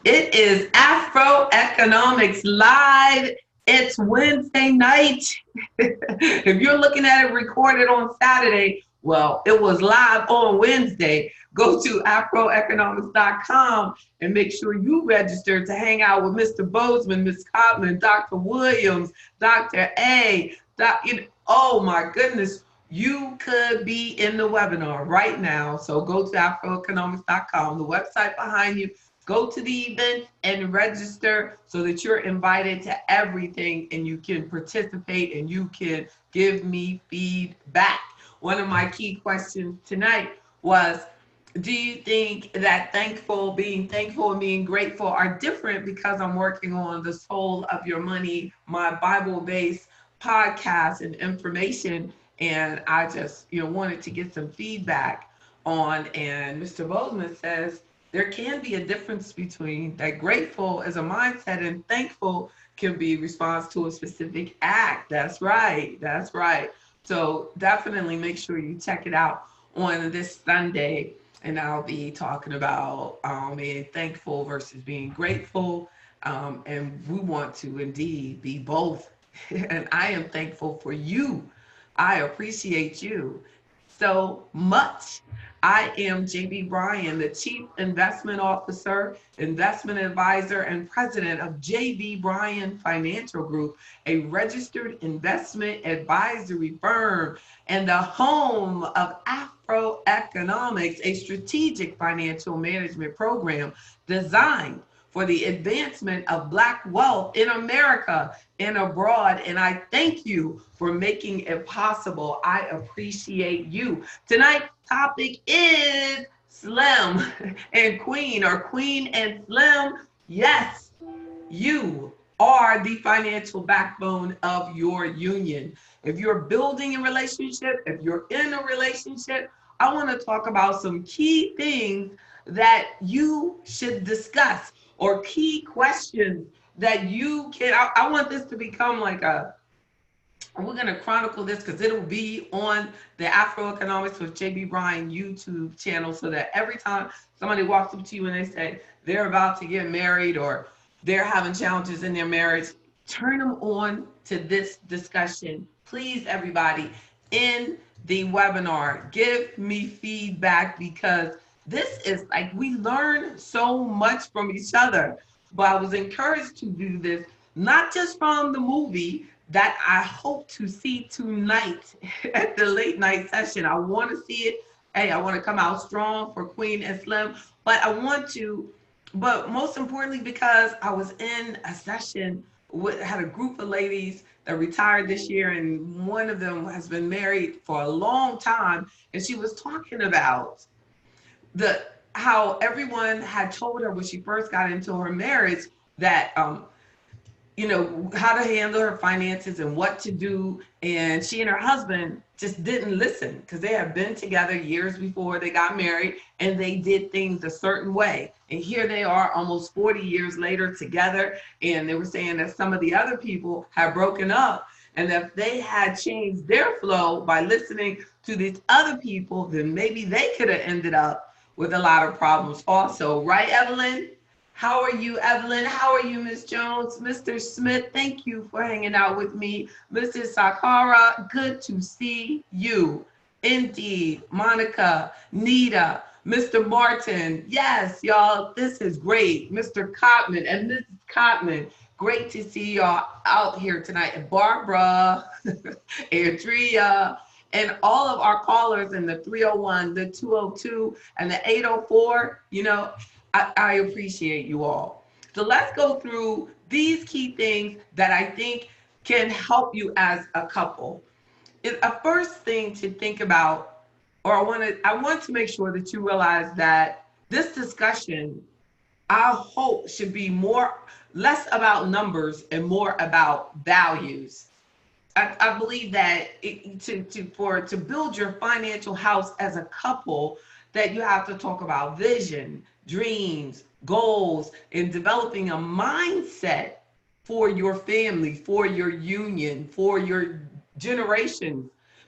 It is AfroEconomics Live. It's Wednesday night. If you're looking at it recorded on Saturday, well, it was live on Wednesday. Go to AfroEconomics.com and make sure you register to hang out with Mr. Bozeman, Ms. Cotman, Dr. Williams, Dr. A. Oh my goodness, you could be in the webinar right now. So go to AfroEconomics.com, the website behind you. Go to the event and register so that you're invited to everything and you can participate and you can give me feedback. One of my key questions tonight was, do you think that being thankful and being grateful are different? Because I'm working on the Soul of Your Money, my Bible-based podcast and information, and I just wanted to get some feedback on. And Mr. Bozeman says there can be a difference between that. Grateful is a mindset and thankful can be response to a specific act. That's right. That's right. So definitely make sure you check it out on this Sunday. And I'll be talking about being thankful versus being grateful. And we want to indeed be both. And I am thankful for you. I appreciate you so much. I am JB Bryan, the Chief Investment Officer, Investment Advisor, and President of JB Bryan Financial Group, a registered investment advisory firm and the home of AfroEconomics, a strategic financial management program designed for the advancement of Black wealth in America and abroad. And I thank you for making it possible. I appreciate you. Tonight's topic is Slim and Queen, or Queen and Slim. Yes, you are the financial backbone of your union. If you're building a relationship, if you're in a relationship, I want to talk about some key things that you should discuss, or key questions that you can. I want this to become like we're going to chronicle this because it'll be on the AfroEconomics with JB Bryan YouTube channel, so that every time somebody walks up to you and they say they're about to get married or they're having challenges in their marriage, turn them on to this discussion. Please, everybody in the webinar, give me feedback, because this is like, we learn so much from each other. But I was encouraged to do this, not just from the movie that I hope to see tonight at the late night session. I want to see it. Hey, I want to come out strong for Queen and Slim, but but most importantly, because I was in a session had a group of ladies that retired this year, and one of them has been married for a long time, and she was talking about how everyone had told her when she first got into her marriage that how to handle her finances and what to do. And she and her husband just didn't listen, because they had been together years before they got married and they did things a certain way. And here they are almost 40 years later together. And they were saying that some of the other people had broken up, and that if they had changed their flow by listening to these other people, then maybe they could have ended up with a lot of problems also. Right, Evelyn? How are you, Evelyn? How are you, Miss Jones? Mr. Smith, thank you for hanging out with me. Mrs. Sakara, good to see you. Indeed. Monica, Nita, Mr. Martin. Yes, y'all, this is great. Mr. Cotman and Mrs. Cotman, great to see y'all out here tonight. And Barbara, Andrea, and all of our callers in the 301, the 202, and the 804, I appreciate you all. So let's go through these key things that I think can help you as a couple. A first thing to think about, or I want to make sure that you realize that this discussion, I hope, should be less about numbers and more about values. I believe that to build your financial house as a couple, that you have to talk about vision, dreams, goals, and developing a mindset for your family, for your union, for your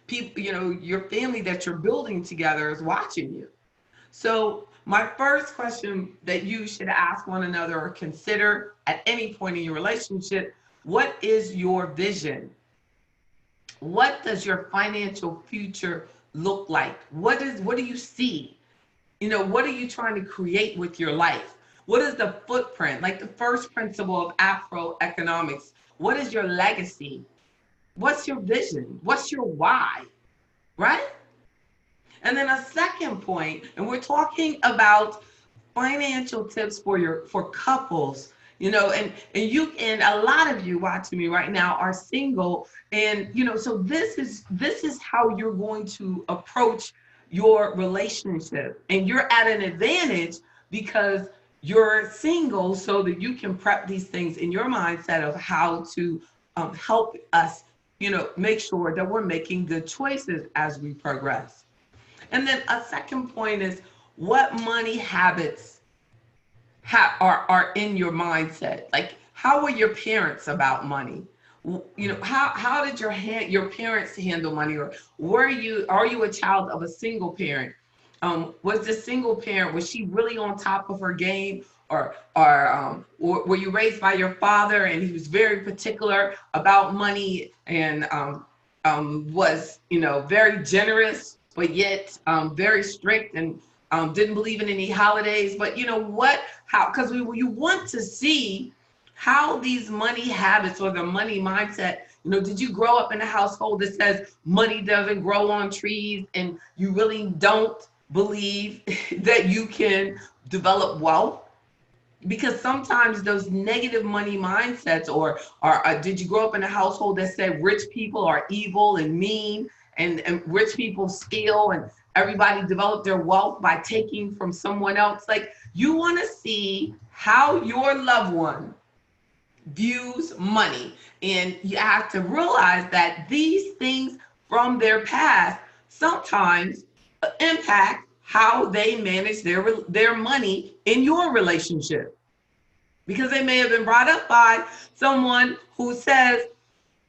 People, your family that you're building together is watching you. So My first question that you should ask one another or consider at any point in your relationship, what is your vision? What does your financial future look like? What do you see? What are you trying to create with your life? What is the footprint? Like the first principle of Afroeconomics, what is your legacy? What's your vision? What's your why? Right? And then a second point, and we're talking about financial tips for couples, and a lot of you watching me right now are single, and so this is how you're going to approach your relationship, and you're at an advantage because you're single, so that you can prep these things in your mindset of how to help us, make sure that we're making good choices as we progress. And then a second point is, what money habits are in your mindset? Like, how were your parents about money? How did your parents handle money? Or are you a child of a single parent? Was the single parent, was she really on top of her game? Or were you raised by your father and he was very particular about money and was very generous, but yet very strict, and didn't believe in any holidays? But because you want to see how these money habits or the money mindset, did you grow up in a household that says money doesn't grow on trees, and you really don't believe that you can develop wealth? Because sometimes those negative money mindsets, or did you grow up in a household that said rich people are evil and mean, and rich people steal, and everybody developed their wealth by taking from someone else? Like, you want to see how your loved one views money, and you have to realize that these things from their past sometimes impact how they manage their money in your relationship, because they may have been brought up by someone who says,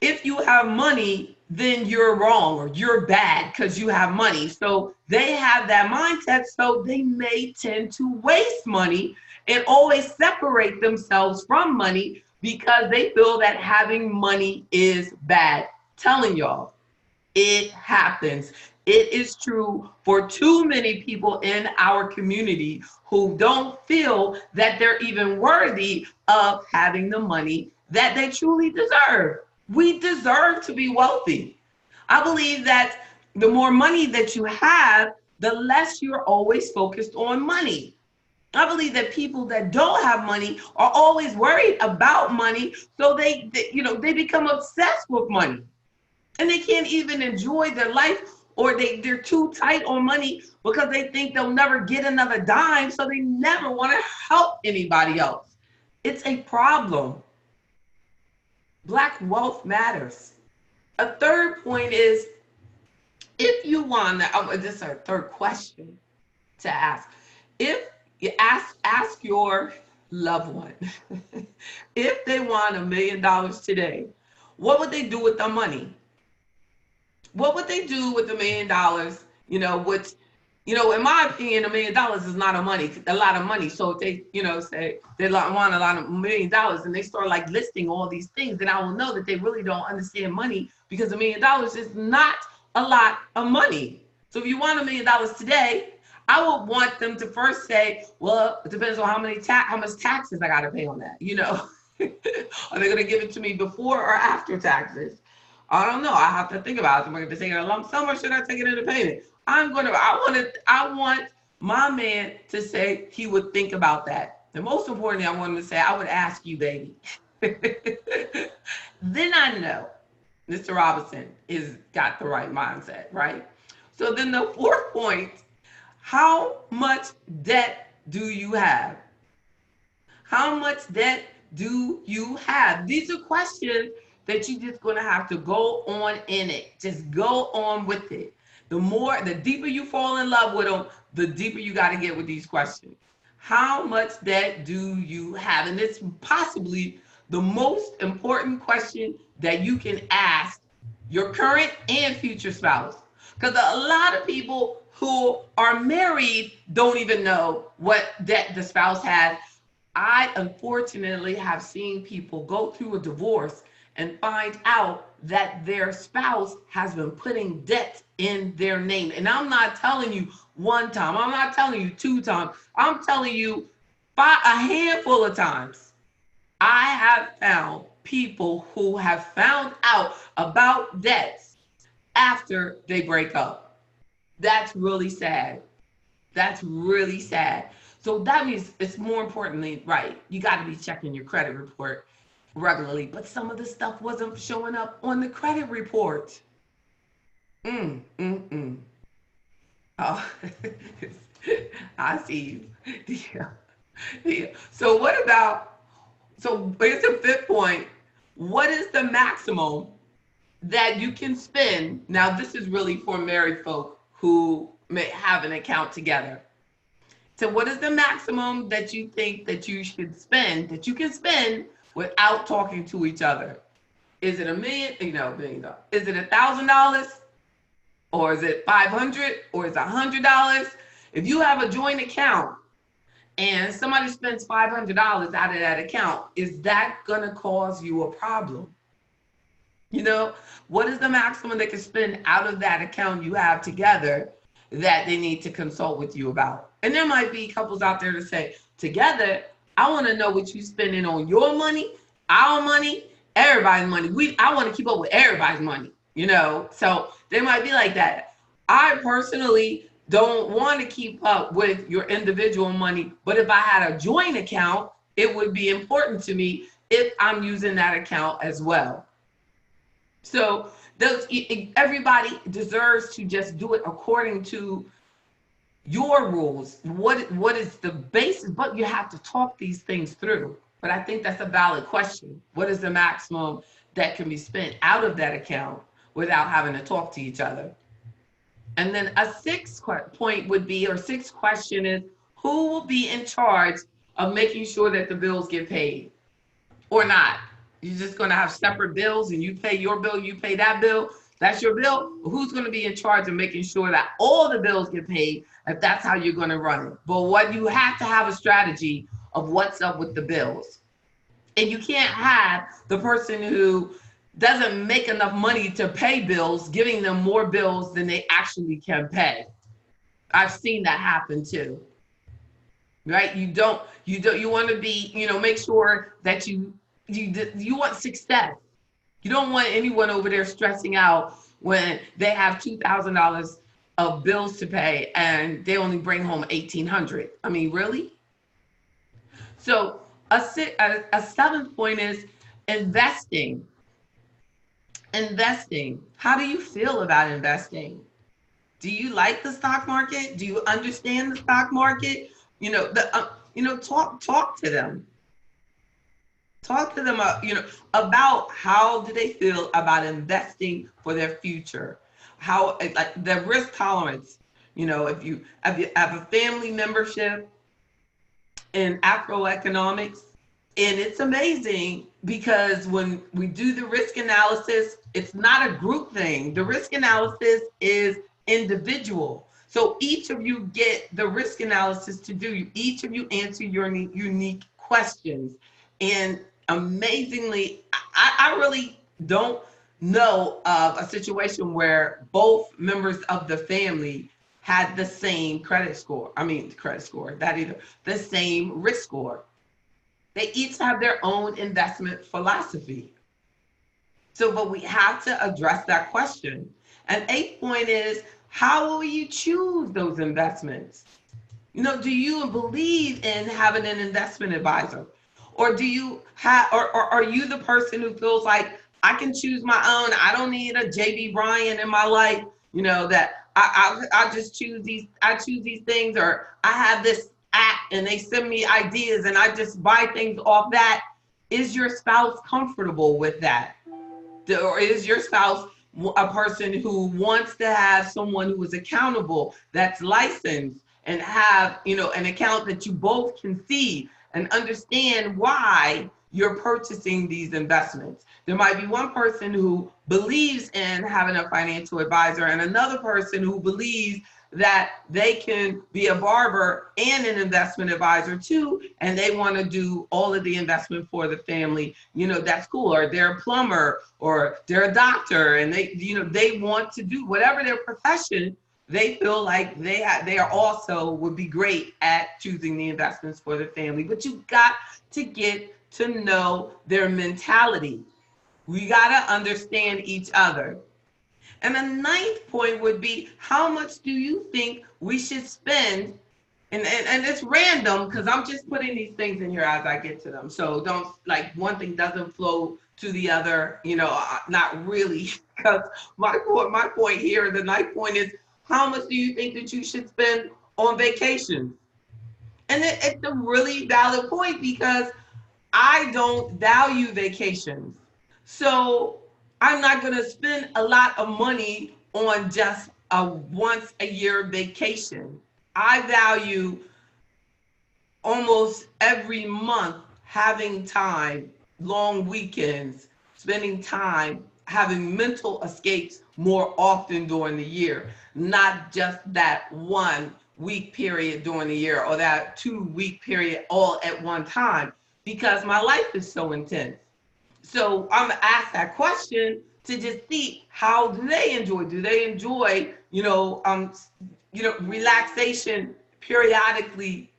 if you have money, then you're wrong or you're bad because you have money. So they have that mindset, so they may tend to waste money and always separate themselves from money because they feel that having money is bad. Telling y'all, it happens. It is true for too many people in our community who don't feel that they're even worthy of having the money that they truly deserve. We deserve to be wealthy. I believe that the more money that you have, the less you're always focused on money. I believe that people that don't have money are always worried about money, so they become obsessed with money, and they can't even enjoy their life, or they're too tight on money because they think they'll never get another dime, so they never want to help anybody else. It's a problem. Black wealth matters. A third point is, if you want to, this is our third question to ask. If you ask your loved one, if they want $1 million today, what would they do with the money? What would they do with $1 million? In my opinion, $1 million is not a lot of money. So if they, say they want a lot of $1 million, and they start like listing all these things, then I will know that they really don't understand money, because $1 million is not a lot of money. So if you want $1 million today, I would want them to first say, well, it depends on how much taxes I got to pay on that. Are they going to give it to me before or after taxes? I don't know. I have to think about it. Am I going to take it in a lump sum, or should I take it in a payment? I want my man to say he would think about that. And most importantly, I want him to say, I would ask you, baby. Then I know Mr. Robinson is got the right mindset, right? So then the fourth point, how much debt do you have? How much debt do you have? These are questions that you're just going to have to go on in it. Just go on with it. The deeper you fall in love with them, the deeper you got to get with these questions. How much debt do you have? And it's possibly the most important question that you can ask your current and future spouse. Because a lot of people who are married don't even know what debt the spouse has. I unfortunately have seen people go through a divorce and find out that their spouse has been putting debt in their name. And I'm not telling you one time, I'm not telling you two times, I'm telling you a handful of times. I have found people who have found out about debts after they break up. That's really sad. That's really sad. So that means it's more importantly, right, you got to be checking your credit report regularly, but some of the stuff wasn't showing up on the credit report. Oh, I see you. Yeah. Yeah. So what about, so here's the fifth point. What is the maximum that you can spend? Now, this is really for married folk who may have an account together. So what is the maximum that you think that you should spend, that you can spend without talking to each other? Is it $1 million? $1 million. Is it $1,000? Or is it $500? Or is it $100? If you have a joint account and somebody spends $500 out of that account, is that gonna cause you a problem? What is the maximum they can spend out of that account you have together that they need to consult with you about? And there might be couples out there that say, together, I want to know what you're spending on your money, our money, everybody's money. I want to keep up with everybody's money, So they might be like that. I personally don't want to keep up with your individual money, but if I had a joint account, it would be important to me if I'm using that account as well. So everybody deserves to just do it according to your rules. What is the basis? But you have to talk these things through. But I think that's a valid question. What is the maximum that can be spent out of that account without having to talk to each other? And then a sixth point would be, or sixth question is, who will be in charge of making sure that the bills get paid or not? You're just going to have separate bills and you pay your bill, you pay that bill. That's your bill. Who's going to be in charge of making sure that all the bills get paid if that's how you're going to run it? But what you have to have a strategy of what's up with the bills. And you can't have the person who doesn't make enough money to pay bills, giving them more bills than they actually can pay. I've seen that happen too. Right? You want to be, make sure that you want success. You don't want anyone over there stressing out when they have $2,000 of bills to pay and they only bring home $1,800. I mean, really? So a seventh point is investing. Investing. How do you feel about investing? Do you like the stock market? Do you understand the stock market? Talk to them. Talk to them, about how do they feel about investing for their future. How, like, the risk tolerance. If you have a family membership in AfroEconomics, and it's amazing because when we do the risk analysis, it's not a group thing. The risk analysis is individual. So each of you get the risk analysis to do. Each of you answer your unique questions. And amazingly, I really don't know of a situation where both members of the family had the same credit score. The same risk score. They each have their own investment philosophy. So, but we have to address that question. And eighth point is, how will you choose those investments? Do you believe in having an investment advisor? Or do you have, or are you the person who feels like I can choose my own? I don't need a Bryan in my life, that I just choose these, things, or I have this app and they send me ideas and I just buy things off that. Is your spouse comfortable with that? Or is your spouse a person who wants to have someone who is accountable, that's licensed, and have, an account that you both can see and understand why you're purchasing these investments? There might be one person who believes in having a financial advisor and another person who believes that they can be a barber and an investment advisor too, and they want to do all of the investment for the family, that's cool. Or they're a plumber, or they're a doctor, and they want to do whatever their profession. They feel like they are also would be great at choosing the investments for the family. But you got to get to know their mentality. We got to understand each other. And the ninth point would be, how much do you think we should spend? And it's random, because I'm just putting these things in here as I get to them. So don't, like, one thing doesn't flow to the other, not really. Because my point here, the ninth point is, how much do you think that you should spend on vacation? And it's a really valid point, because I don't value vacations. So I'm not going to spend a lot of money on just a once a year vacation. I value almost every month having time, long weekends, spending time, having mental escapes more often during the year, not just that 1 week period during the year or that 2 week period all at one time, because my life is so intense. So I'm gonna ask that question to just see, how do they enjoy? Do they enjoy, relaxation periodically,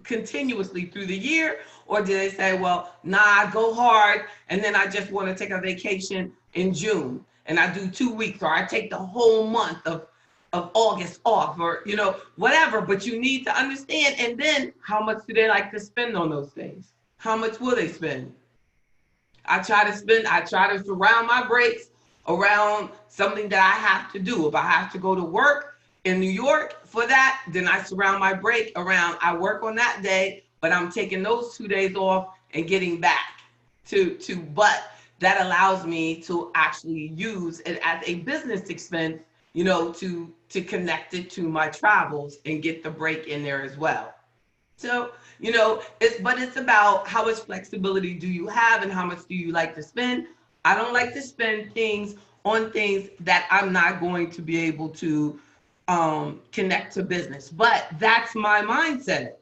continuously through the year? Or do they say, well, nah, I go hard, and then I just want to take a vacation in June, and I do 2 weeks, or I take the whole month of August off, or, whatever. But you need to understand, and then how much do they like to spend on those things? How much will they spend? I try to surround my breaks around something that I have to do. If I have to go to work in New York for that, then I surround my break around, I work on that day, but I'm taking those 2 days off and getting back but that allows me to actually use it as a business expense, to connect it to my travels and get the break in there as well. So, it's about how much flexibility do you have and how much do you like to spend. I don't like to spend things on things that I'm not going to be able to connect to business, but that's my mindset.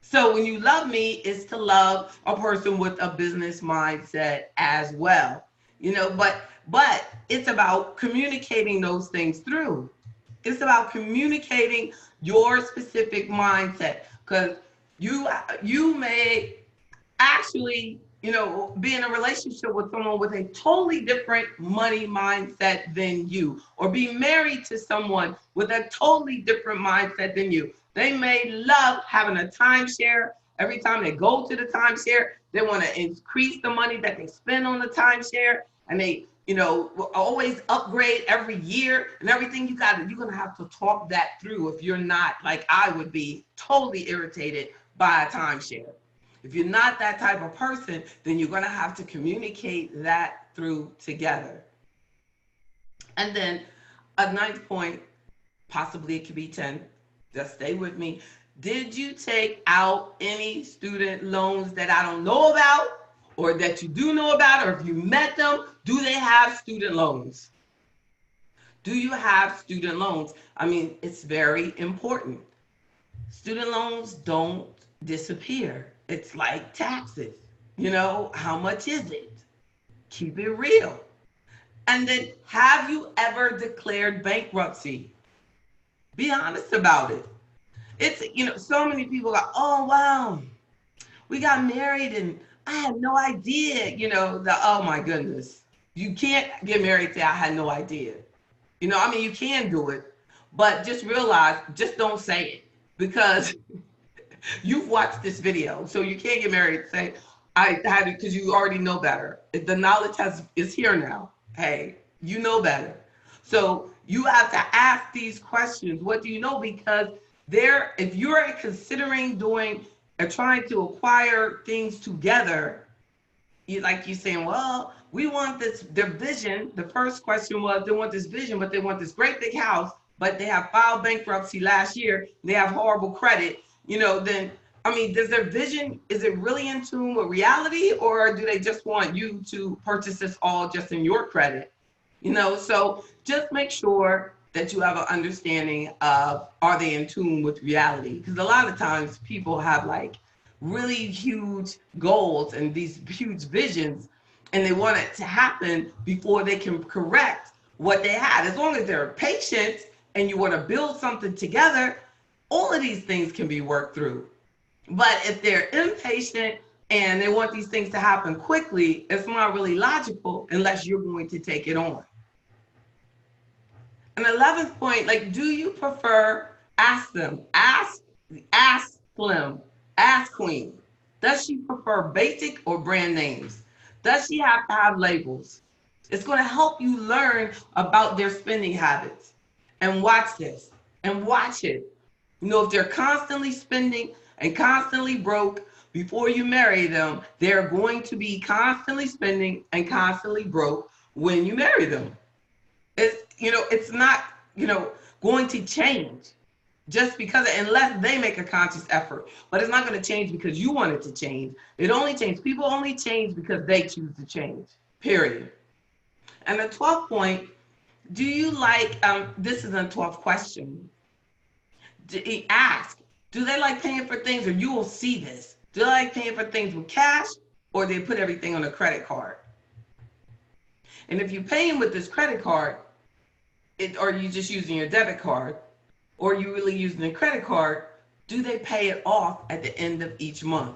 So when you love me, is to love a person with a business mindset as well, but it's about communicating those things through. It's about communicating your specific mindset, because you may actually, be in a relationship with someone with a totally different money mindset than you, or be married to someone with a totally different mindset than you. They may love having a timeshare. Every time they go to the timeshare, they want to increase the money that they spend on the timeshare, and they, always upgrade every year and everything. You're going to have to talk that through. If you're not, like I would be, totally irritated by a timeshare. If you're not that type of person, then you're going to have to communicate that through together. And then a ninth point, possibly it could be 10, just stay with me. Did you take out any student loans that I don't know about, or that you do know about, or if you met them, do they have student loans? Do you have student loans? I mean, it's very important. Student loans don't disappear. It's like taxes. How much is it? Keep it real. And then, have you ever declared bankruptcy? Be honest about it. It's, so many people go, oh, wow, we got married and I had no idea, oh my goodness. You can't get married and say, I had no idea. You can do it, but just realize, just don't say it, because you've watched this video. So you can't get married and say, I had it, because you already know better. If the knowledge is here now, hey, you know better. So you have to ask these questions. What do you know? Because if you're considering doing or trying to acquire things together, you're saying, well, we want their vision. The first question was, they want this vision, but they want this great big house, but they have filed bankruptcy last year. They have horrible credit, then, does their vision, is it really in tune with reality, or do they just want you to purchase this all just in your credit? So just make sure that you have an understanding of, are they in tune with reality? Because a lot of times people have like really huge goals and these huge visions, and they want it to happen before they can correct what they had. As long as they're patient and you want to build something together, all of these things can be worked through. But if they're impatient and they want these things to happen quickly, it's not really logical unless you're going to take it on. An 11th point, like, do you prefer, ask them, ask Slim, ask Queen, does she prefer basic or brand names? Does she have to have labels? It's going to help you learn about their spending habits. And watch this, and watch it. You know, if they're constantly spending and constantly broke, before you marry them, they're going to be constantly spending and constantly broke when you marry them. It's not, going to change just because, unless they make a conscious effort. But it's not going to change because you want it to change. People only change because they choose to change, period. And the 12th point, do you like, this is a 12th question. Ask, do they like paying for things, or you will see this? Do they like paying for things with cash, or they put everything on a credit card? And if you're paying with this credit card, or you just using your debit card, or you really using a credit card, do they pay it off at the end of each month?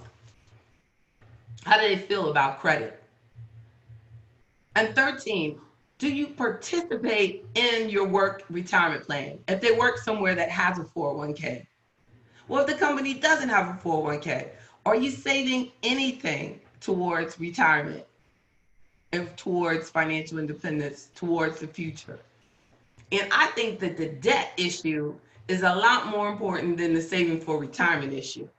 How do they feel about credit? And 13, do you participate in your work retirement plan? If they work somewhere that has a 401k. Well, if the company doesn't have a 401k, are you saving anything towards retirement and towards financial independence, towards the future? And I think that the debt issue is a lot more important than the saving for retirement issue.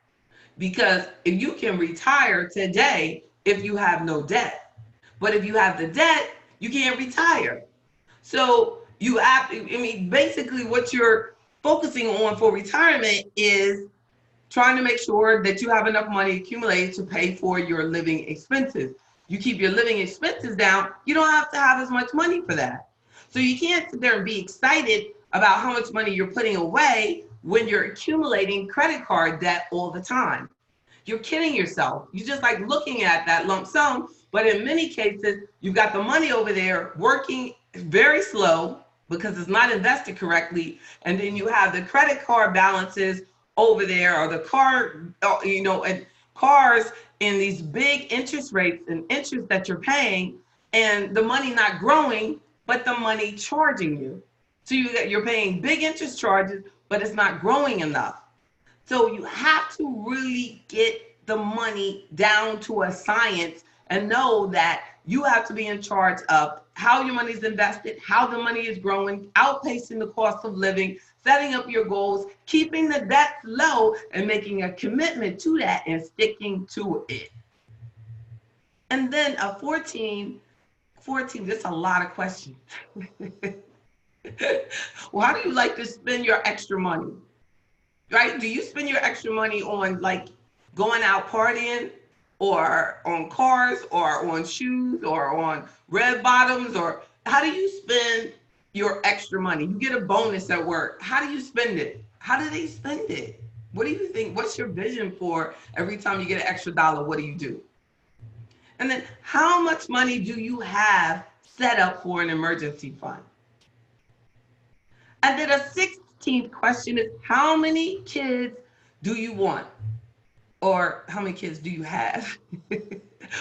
Because if you can retire today if you have no debt, but if you have the debt, you can't retire. So you have, basically what you're focusing on for retirement is trying to make sure that you have enough money accumulated to pay for your living expenses. You keep your living expenses down, you don't have to have as much money for that. So you can't sit there and be excited about how much money you're putting away when you're accumulating credit card debt all the time. You're kidding yourself. You're just like looking at that lump sum, but in many cases, you've got the money over there working very slow because it's not invested correctly, and then you have the credit card balances over there, or the car, and cars in these big interest rates and interest that you're paying, and the money not growing, but the money charging you. So you're paying big interest charges, but it's not growing enough. So you have to really get the money down to a science and know that you have to be in charge of how your money is invested, how the money is growing, outpacing the cost of living, setting up your goals, keeping the debt low, and making a commitment to that and sticking to it. And then a 14, that's a lot of questions. Well, how do you like to spend your extra money? Right? Do you spend your extra money on like going out partying, or on cars, or on shoes, or on red bottoms? Or how do you spend your extra money? You get a bonus at work. How do you spend it? How do they spend it? What do you think? What's your vision for every time you get an extra dollar? What do? And then how much money do you have set up for an emergency fund? And then a 16th question is, how many kids do you want? Or how many kids do you have?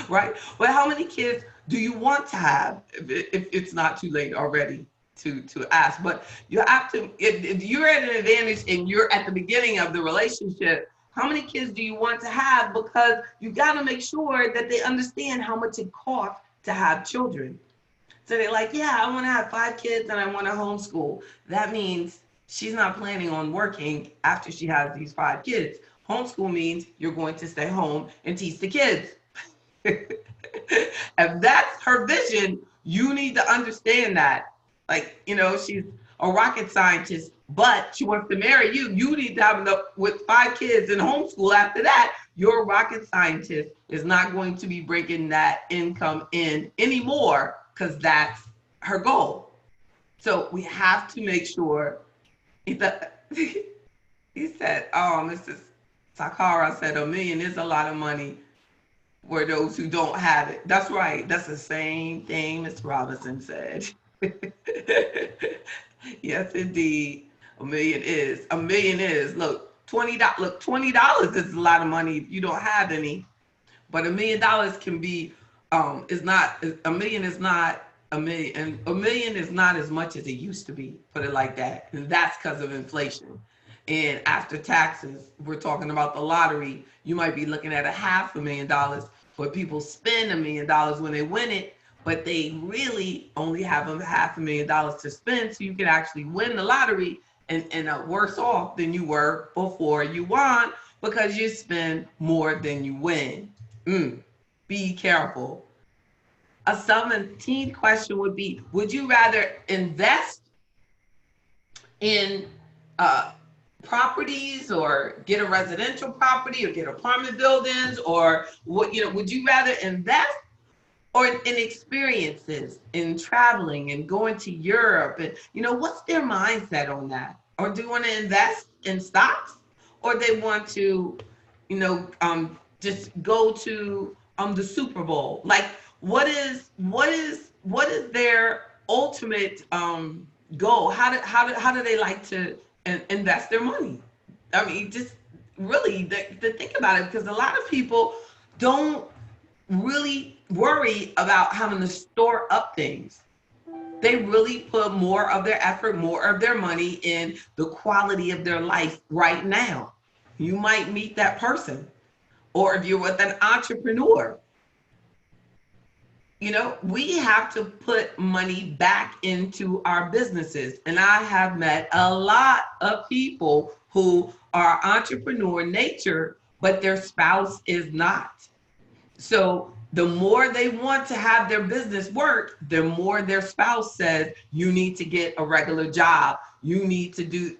Right? Well, how many kids do you want to have if it's not too late already to ask? But you have to, if you're at an advantage and you're at the beginning of the relationship, how many kids do you want to have? Because you got to make sure that they understand how much it costs to have children. So they're like, yeah, I want to have 5 kids and I want to homeschool. That means she's not planning on working after she has these 5 kids. Homeschool means you're going to stay home and teach the kids. If that's her vision, you need to understand that. Like, she's a rocket scientist, but she wants to marry you. You need to have enough with 5 kids and homeschool after that. Your rocket scientist is not going to be bringing that income in anymore because that's her goal. So we have to make sure. He said, he said, oh, Mrs. Sakara said, $1 million is a lot of money for those who don't have it. That's right. That's the same thing Miss Robinson said. Yes, indeed. $1 million is. $1 million is. Look, $20. Look, $20 is a lot of money if you don't have any. But $1 million can be, is not. $1 million is not a million, and $1 million is not as much as it used to be. Put it like that, and that's because of inflation. And after taxes, we're talking about the lottery. You might be looking at $500,000, but people spend $1 million when they win it, but they really only have $500,000 to spend, so you can actually win the lottery and are worse off than you were before you won because you spend more than you win. Be careful. A 17th question would be, would you rather invest in properties or get a residential property or get apartment buildings, or what, would you rather invest or in experiences, in traveling and going to Europe? And what's their mindset on that? Or do you want to invest in stocks, or they want to just go to the Super Bowl? Like, what is their ultimate goal? How do they like to invest their money? I mean, just really to think about it, because a lot of people don't really worry about having to store up things. They really put more of their effort, more of their money in the quality of their life right now. You might meet that person. Or if you're with an entrepreneur, we have to put money back into our businesses. And I have met a lot of people who are entrepreneur nature, but their spouse is not. So the more they want to have their business work, the more their spouse says, you need to get a regular job. You need to do,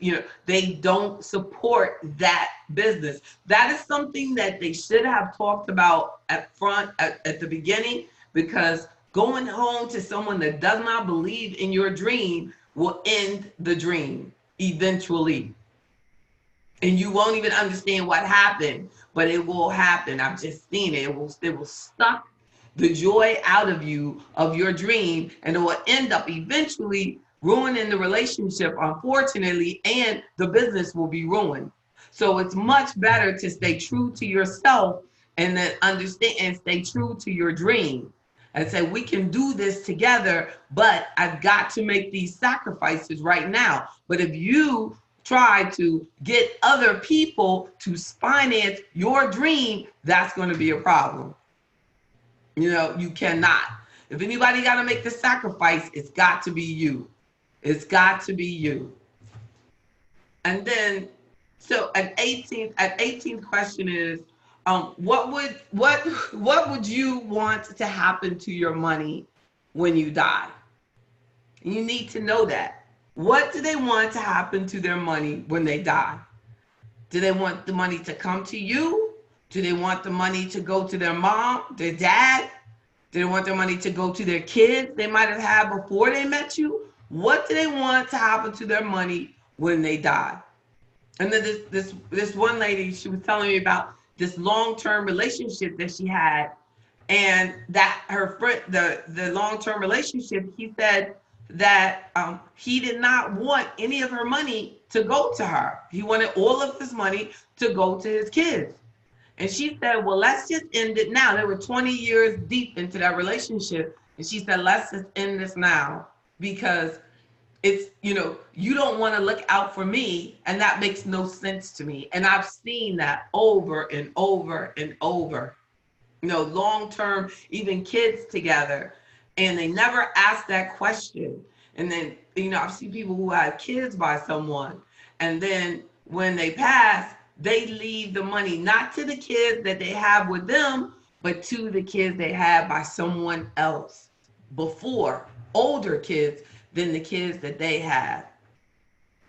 they don't support that business. That is something that they should have talked about at the beginning, because going home to someone that does not believe in your dream will end the dream eventually. And you won't even understand what happened, but it will happen. I've just seen it. It will suck the joy out of you, of your dream, and it will end up eventually ruining the relationship, unfortunately, and the business will be ruined. So it's much better to stay true to yourself and then understand and stay true to your dream and say, we can do this together, but I've got to make these sacrifices right now. But if you try to get other people to finance your dream, that's going to be a problem. You cannot. If anybody got to make the sacrifice, it's got to be you. It's got to be you. And then, so an 18th question is, what would you want to happen to your money when you die? You need to know that. What do they want to happen to their money when they die? Do they want the money to come to you? Do they want the money to go to their mom, their dad? Do they want their money to go to their kids they might have had before they met you? What do they want to happen to their money when they die? And then this one lady, she was telling me about this long-term relationship that she had, and that her friend, the long-term relationship, he said that he did not want any of her money to go to her. He wanted all of his money to go to his kids. And she said, well, let's just end it now. They were 20 years deep into that relationship. And she said, let's just end this now, because it's, you don't want to look out for me, and that makes no sense to me. And I've seen that over and over and over. Long-term, even kids together, and they never ask that question. And then, I've seen people who have kids by someone, and then when they pass, they leave the money not to the kids that they have with them, but to the kids they had by someone else before, older kids than the kids that they had.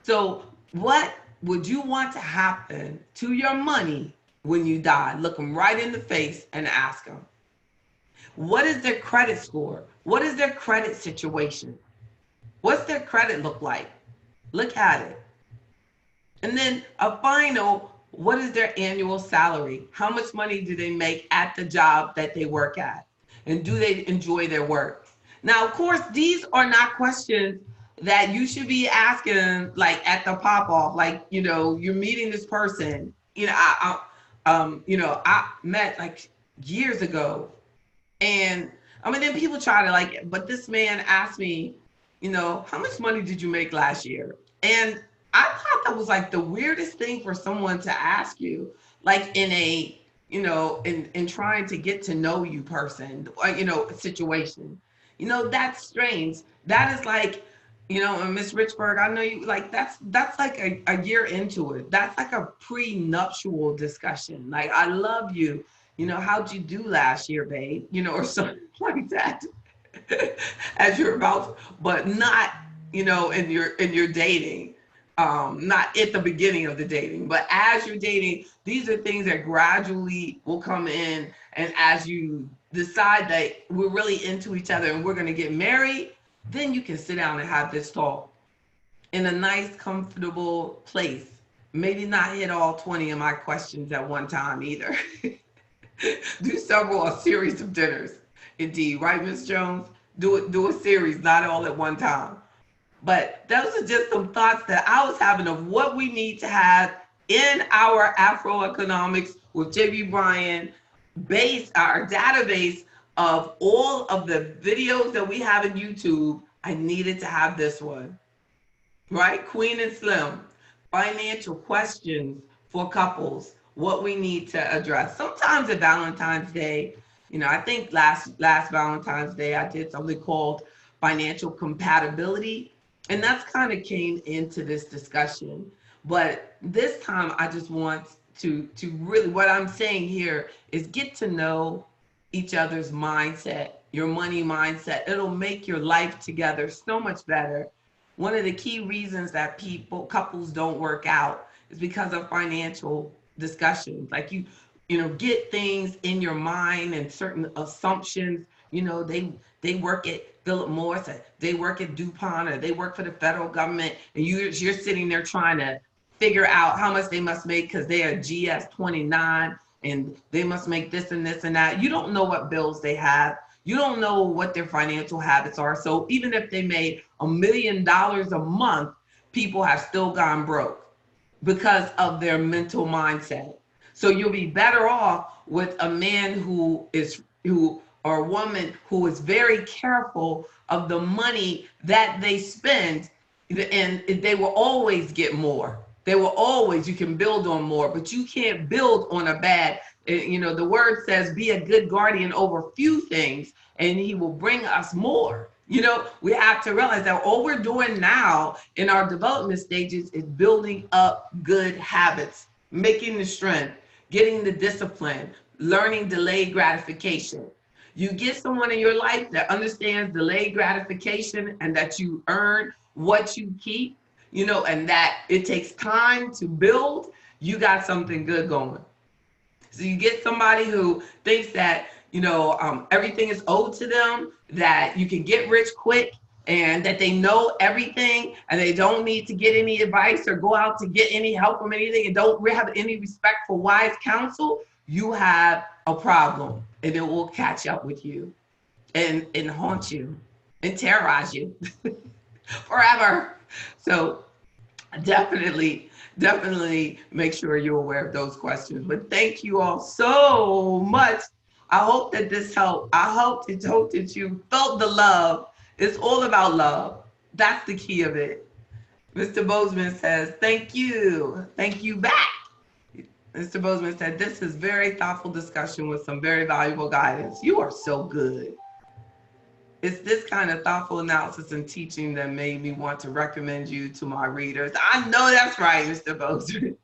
So what would you want to happen to your money when you die? Look them right in the face and ask them. What is their credit score? What is their credit situation? What's their credit look like? Look at it. And then a final, what is their annual salary? How much money do they make at the job that they work at? And do they enjoy their work? Now, of course, these are not questions that you should be asking like at the pop off, like, you're meeting this person. I met like years ago, and I mean, then people try to like, but this man asked me, how much money did you make last year? And I thought that was like the weirdest thing for someone to ask you, like in a, in trying to get to know you person, situation. That's strange. That is like, and Miss Richburg, I know you like that's like a year into it. That's like a prenuptial discussion. Like, I love you. How'd you do last year, babe? Or something like that. As you're about, but not, in your dating. Not at the beginning of the dating, but as you're dating, these are things that gradually will come in. And as you decide that we're really into each other and we're going to get married, then you can sit down and have this talk in a nice, comfortable place. Maybe not hit all 20 of my questions at one time either. Do a series of dinners. Indeed, right, Miss Jones? Do a series, not all at one time. But those are just some thoughts that I was having of what we need to have in our AfroEconomics with J.B. Bryan base, our database of all of the videos that we have in YouTube. I needed to have this one, right? Queen and Slim, financial questions for couples, what we need to address. Sometimes at Valentine's Day, I think last Valentine's Day, I did something called financial compatibility. And that's kind of came into this discussion. But this time, I just want to really, what I'm saying here is get to know each other's mindset, your money mindset. It'll make your life together so much better. One of the key reasons that couples don't work out is because of financial discussions. Like you get things in your mind and certain assumptions. They work at Philip Morris, they work at DuPont, or they work for the federal government, and you're sitting there trying to figure out how much they must make because they are GS-29 and they must make this and this and that. You don't know what bills they have. You don't know what their financial habits are. So even if they made $1 million a month, people have still gone broke because of their mental mindset. So you'll be better off with a man or a woman who is very careful of the money that they spend, and they will always get more. You can build on more, but you can't build on a bad. The word says, be a good guardian over few things, and he will bring us more. We have to realize that all we're doing now in our development stages is building up good habits, making the strength, getting the discipline, learning delayed gratification. You get someone in your life that understands delayed gratification and that you earn what you keep, and that it takes time to build, you got something good going. So you get somebody who thinks that, everything is owed to them, that you can get rich quick, and that they know everything and they don't need to get any advice or go out to get any help from anything and don't have any respect for wise counsel. You have a problem, and it will catch up with you and haunt you and terrorize you forever. So definitely make sure you're aware of those questions. But thank you all so much. I hope that this helped. I hope that you felt the love. It's all about love. That's the key of it. Mr. Bozeman says, thank you. Thank you back. Mr. Bozeman said, this is very thoughtful discussion with some very valuable guidance. You are so good. It's this kind of thoughtful analysis and teaching that made me want to recommend you to my readers. I know that's right, Mr. Bozeman.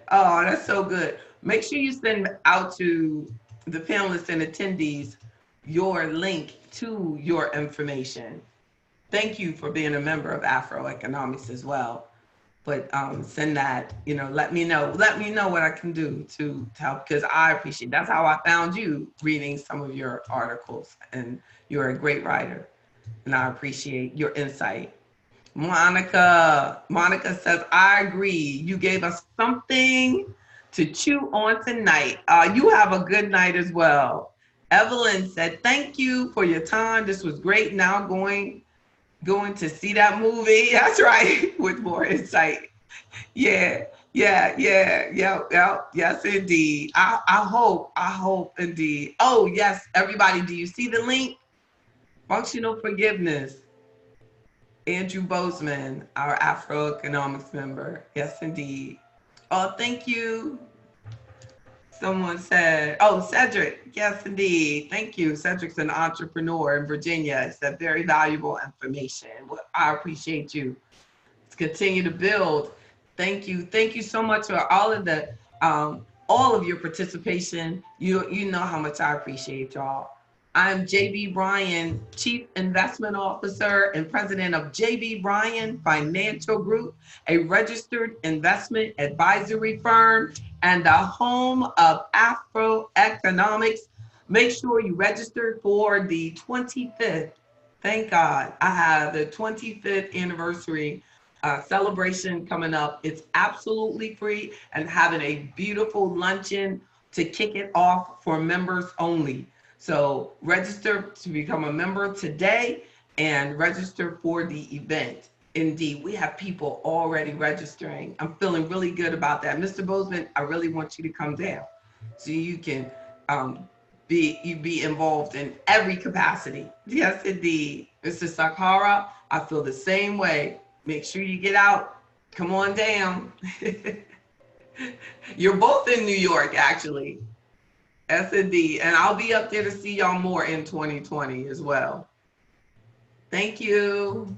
Oh, that's so good. Make sure you send out to the panelists and attendees your link to your information. Thank you for being a member of AfroEconomics as well. But send that, let me know what I can do to help, because I appreciate it. That's how I found you, reading some of your articles, and you're a great writer. and I appreciate your insight. Monica says, I agree. You gave us something to chew on tonight. You have a good night as well. Evelyn said, thank you for your time. This was great. Now going to see that movie. That's right. With more insight. Yeah, yes, indeed. I hope indeed. Oh, yes, everybody, do you see the link? Functional forgiveness. Andrew Bozeman, our AfroEconomics member. Yes, indeed. Oh, thank you. Someone said, oh, Cedric. Yes, indeed. Thank you. Cedric's an entrepreneur in Virginia. It's a very valuable information. Well, I appreciate you. Let's continue to build. Thank you. Thank you so much for all of your participation. You know how much I appreciate y'all. I'm JB Bryan, Chief Investment Officer and President of JB Bryan Financial Group, a registered investment advisory firm and the home of AfroEconomics. Make sure you register for the 25th. Thank God. I have the 25th anniversary celebration coming up. It's absolutely free and having a beautiful luncheon to kick it off for members only. So register to become a member today and register for the event. Indeed, we have people already registering. I'm feeling really good about that. Mr. Bozeman, I really want you to come down so you can be involved in every capacity. Yes, indeed. Mr. Sakhara, I feel the same way. Make sure you get out. Come on down. You're both in New York, actually. Yes, indeed. And I'll be up there to see y'all more in 2020 as well. Thank you.